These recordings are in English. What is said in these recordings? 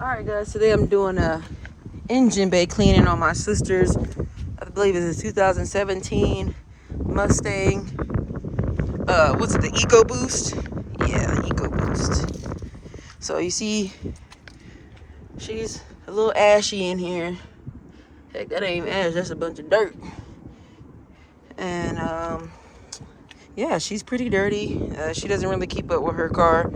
Alright guys, today I'm doing a engine bay cleaning on my sister's, I believe it's a 2017 Mustang. What's it, the Ecoboost? Yeah, Ecoboost. So you see, she's a little ashy in here. Heck, that ain't even ash, that's a bunch of dirt. And yeah, she's pretty dirty. She doesn't really keep up with her car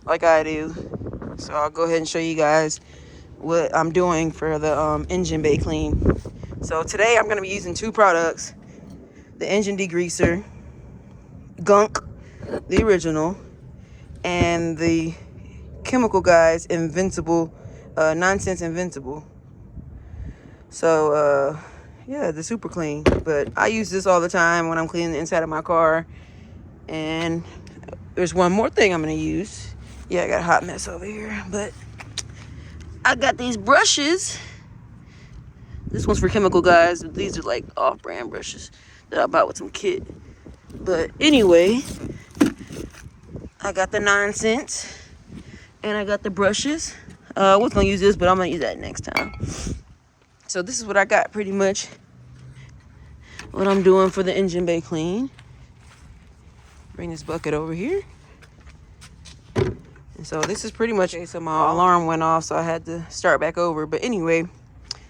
like I do. So I'll go ahead and show you guys what I'm doing for the engine bay clean. So today I'm going to be using two products: the engine degreaser, Gunk, the original, and the Chemical Guys Invincible, Nonsense Invincible. So yeah, the super clean. But I use this all the time when I'm cleaning the inside of my car. And there's one more thing I'm going to use. Yeah, I got a hot mess over here, but I got these brushes. This one's for Chemical Guys. These are like off-brand brushes that I bought with some kit. But anyway, I got the Nonsense and I got the brushes. I was gonna use this, but I'm gonna use that next time. So this is what I got, pretty much what I'm doing for the engine bay clean. Bring this bucket over here. And so this is pretty much, so my alarm went off, so I had to start back over. But anyway,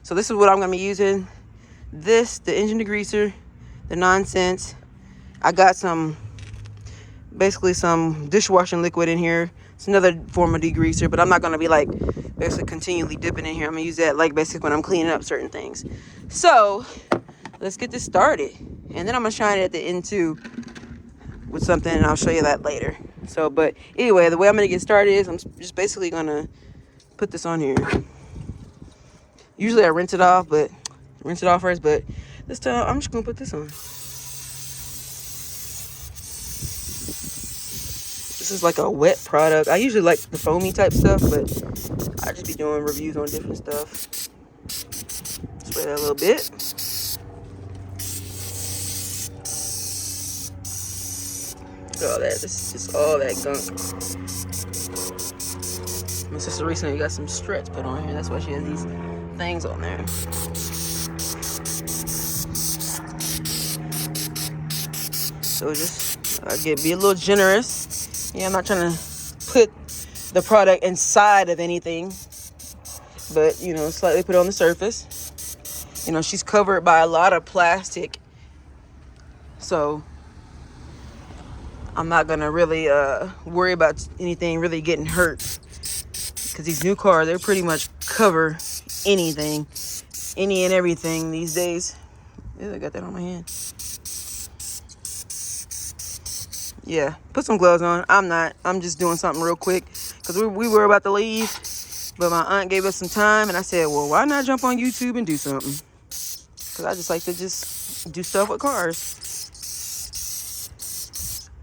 so this is what I'm going to be using. This, the engine degreaser, the Nonsense. I got basically some dishwashing liquid in here. It's another form of degreaser, but I'm not going to be like basically continually dipping in here. I'm going to use that like basically when I'm cleaning up certain things. So let's get this started. And then I'm going to shine it at the end too with something, and I'll show you that later. So, but anyway, the way I'm going to get started is I'm just basically going to put this on here. Usually I rinse it off first, but this time I'm just going to put this on. This is like a wet product. I usually like the foamy type stuff, but I just be doing reviews on different stuff. Spray that a little bit. All that, this is just all that gunk. My sister recently got some stretch put on here. That's why she has these things on there. So just be a little generous. Yeah, I'm not trying to put the product inside of anything, but you know, slightly put it on the surface. You know, she's covered by a lot of plastic, so I'm not gonna really worry about anything really getting hurt, because these new cars, they pretty much cover anything, any and everything these days. Ew, I got that on my hand. Yeah, put some gloves on. I'm just doing something real quick because we were about to leave, but my aunt gave us some time, and I said, well, why not jump on YouTube and do something? Because I just like to just do stuff with cars.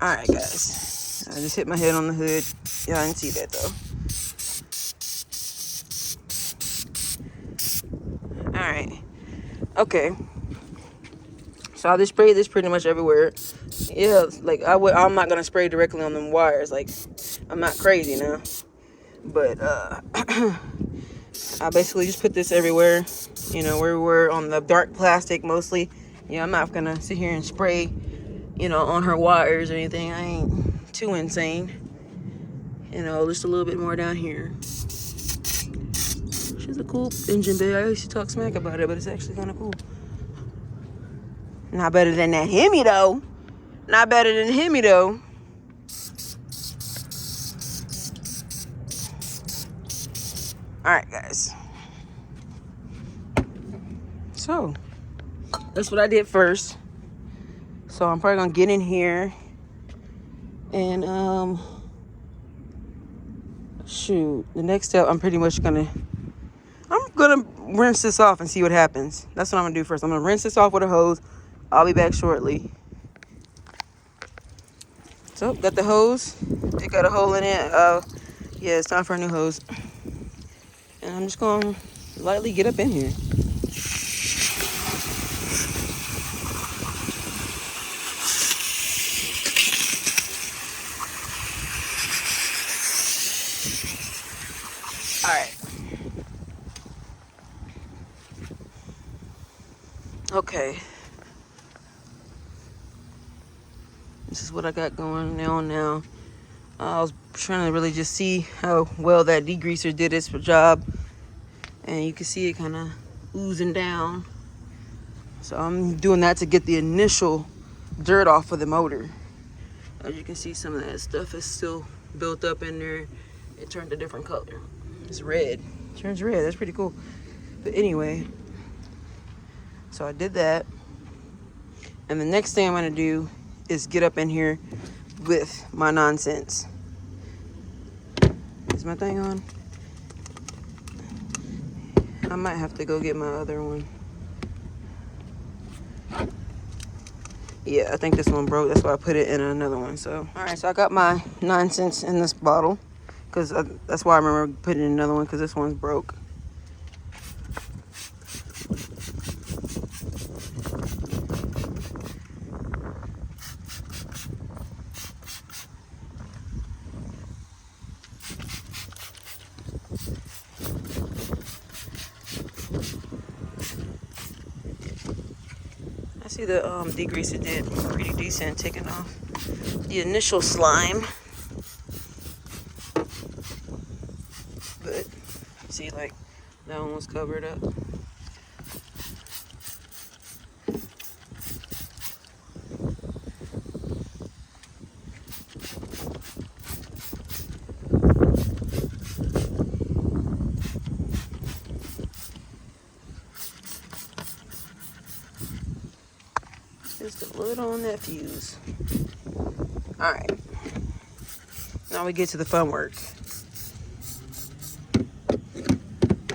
Alright guys, I just hit my head on the hood. Y'all didn't see that though. Alright, okay, so I'll just spray this pretty much everywhere. Yeah, like I'm not gonna spray directly on them wires, like I'm not crazy now, but I basically just put this everywhere, you know, where we're on the dark plastic mostly. Yeah, I'm not gonna sit here and spray, you know, on her wires or anything. I ain't too insane. You know, just a little bit more down here. She's a cool engine bay. I used to talk smack about it, but it's actually kind of cool. Not better than that Hemi though. Not better than Hemi though. Alright guys. So, that's what I did first. So I'm probably gonna get in here and shoot, the next step I'm gonna rinse this off and see what happens. That's what I'm gonna do first. I'm gonna rinse this off with a hose. I'll be back shortly. So got the hose. It got a hole in it. Yeah, it's time for a new hose. And I'm just gonna lightly get up in here. All right. Okay. This is what I got going on now. I was trying to really just see how well that degreaser did its job. And you can see it kind of oozing down. So I'm doing that to get the initial dirt off of the motor. As you can see, some of that stuff is still built up in there. It turned a different color. It's red. It turns red. That's pretty cool. But anyway, so I did that. And the next thing I'm going to do is get up in here with my nonsense. Is my thing on? I might have to go get my other one. Yeah, I think this one broke. That's why I put it in another one. So, all right, so I got my nonsense in this bottle because that's why I remember putting in another one, because this one's broke. I see the degreaser did pretty decent taking off the initial slime. But see, like, that one was covered up. Just a little on that fuse. All right. Now we get to the fun work.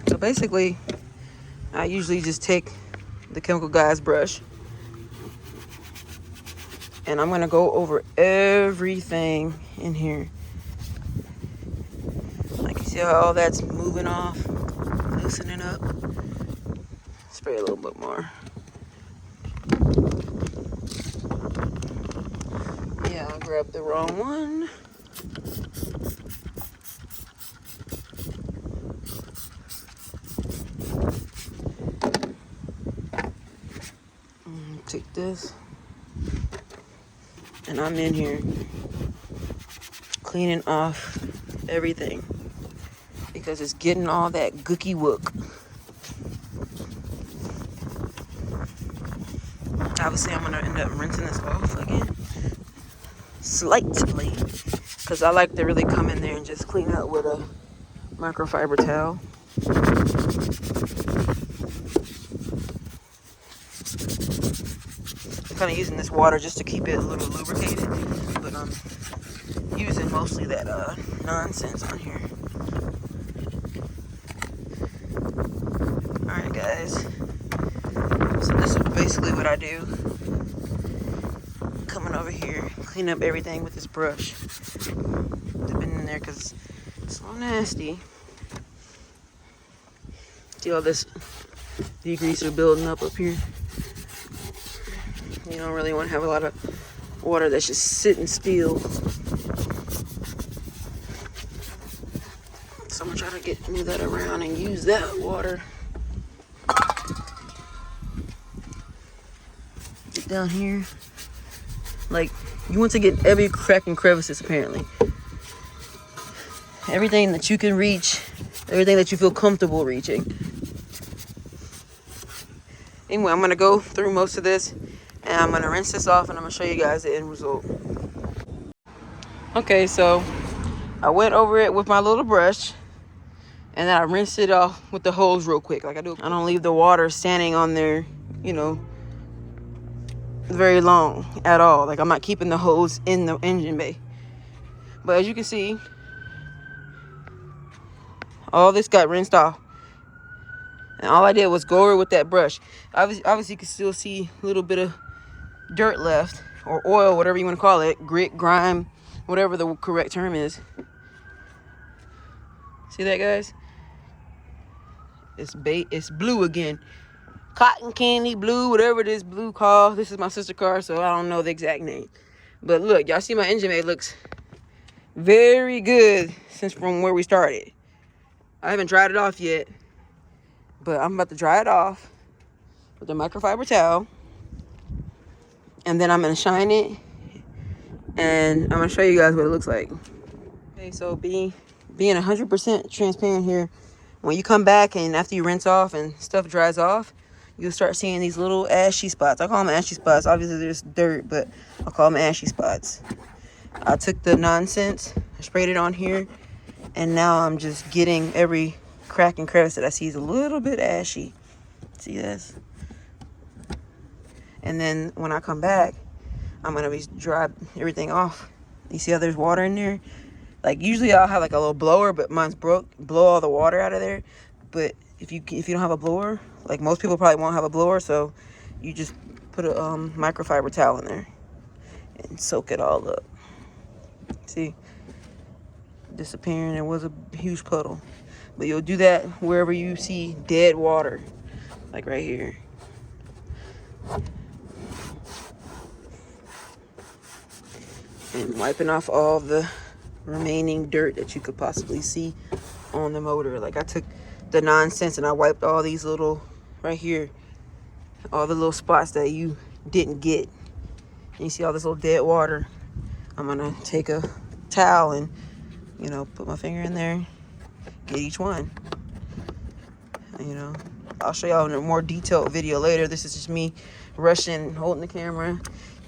So basically, I usually just take the chemical guy's brush and I'm gonna go over everything in here. Like, you see how all that's moving off, loosening up? Spray a little bit more. Yeah, I grabbed the wrong one. Take this. And I'm in here cleaning off everything because it's getting all that gooky wook. Obviously, I'm gonna end up rinsing this off again slightly because I like to really come in there and just clean out with a microfiber towel. I'm kind of using this water just to keep it a little lubricated, but I'm using mostly that nonsense on here. Alright guys, so this is basically what I do. Coming over here, clean up everything with this brush. Dipping in there because it's so nasty. See all this degreaser building up here? You don't really want to have a lot of water that's just sitting still. So I'm gonna try to move that around and use that water. Get down here. Like, you want to get every crack and crevices, apparently. Everything that you can reach, everything that you feel comfortable reaching. Anyway, I'm gonna go through most of this and I'm gonna rinse this off and I'm gonna show you guys the end result. Okay, so I went over it with my little brush and then I rinsed it off with the hose real quick, like I do. I don't leave the water standing on there, you know, very long at all. Like, I'm not keeping the hose in the engine bay. But as you can see, all this got rinsed off. And all I did was go over with that brush. Obviously you can still see a little bit of dirt left, or oil, whatever you want to call it, grit, grime, whatever the correct term is. See that, guys? It's blue again. Cotton candy blue, whatever it is, blue called. This is my sister's car, so I don't know the exact name. But look, y'all see my engine bay looks very good since from where we started. I haven't dried it off yet, but I'm about to dry it off with a microfiber towel. And then I'm going to shine it. And I'm going to show you guys what it looks like. Okay, so being 100% transparent here, when you come back and after you rinse off and stuff dries off, you'll start seeing these little ashy spots. I call them ashy spots. Obviously, there's dirt, but I call them ashy spots. I took the nonsense, I sprayed it on here, and now I'm just getting every crack and crevice that I see is a little bit ashy. See this? And then when I come back, I'm gonna be dry everything off. You see how there's water in there? Like usually I'll have like a little blower, but mine's broke. Blow all the water out of there. But if you don't have a blower, like most people probably won't have a blower, so you just put a microfiber towel in there and soak it all up. See, disappearing. It was a huge puddle, but you'll do that wherever you see dead water, like right here. And wiping off all the remaining dirt that you could possibly see on the motor. Like I took the nonsense and I wiped all these little, right here, all the little spots that you didn't get. And you see all this little dead water. I'm gonna take a towel and, you know, put my finger in there, get each one. You know, I'll show y'all in a more detailed video later. This is just me rushing, holding the camera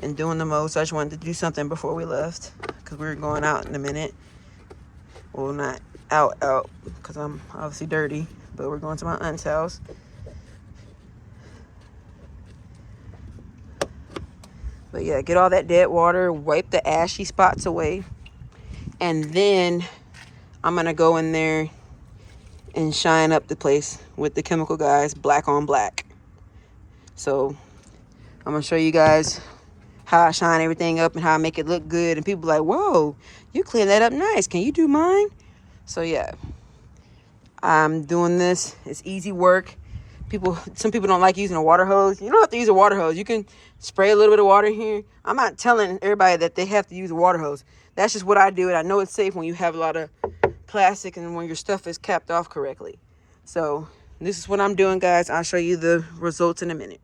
and doing the most. I just wanted to do something before we left because we were going out in a minute. Well, not out because I'm obviously dirty, but we're going to my aunt's house. But yeah, get all that dead water, wipe the ashy spots away, and then I'm gonna go in there and shine up the place with the chemical guys, black on black. So I'm gonna show you guys how I shine everything up and how I make it look good. And people are like, whoa, you clean that up nice. Can you do mine? So yeah, I'm doing this. It's easy work. Some people don't like using a water hose. You don't have to use a water hose. You can spray a little bit of water here. I'm not telling everybody that they have to use a water hose. That's just what I do. And I know it's safe when you have a lot of plastic and when your stuff is capped off correctly. So this is what I'm doing, guys. I'll show you the results in a minute.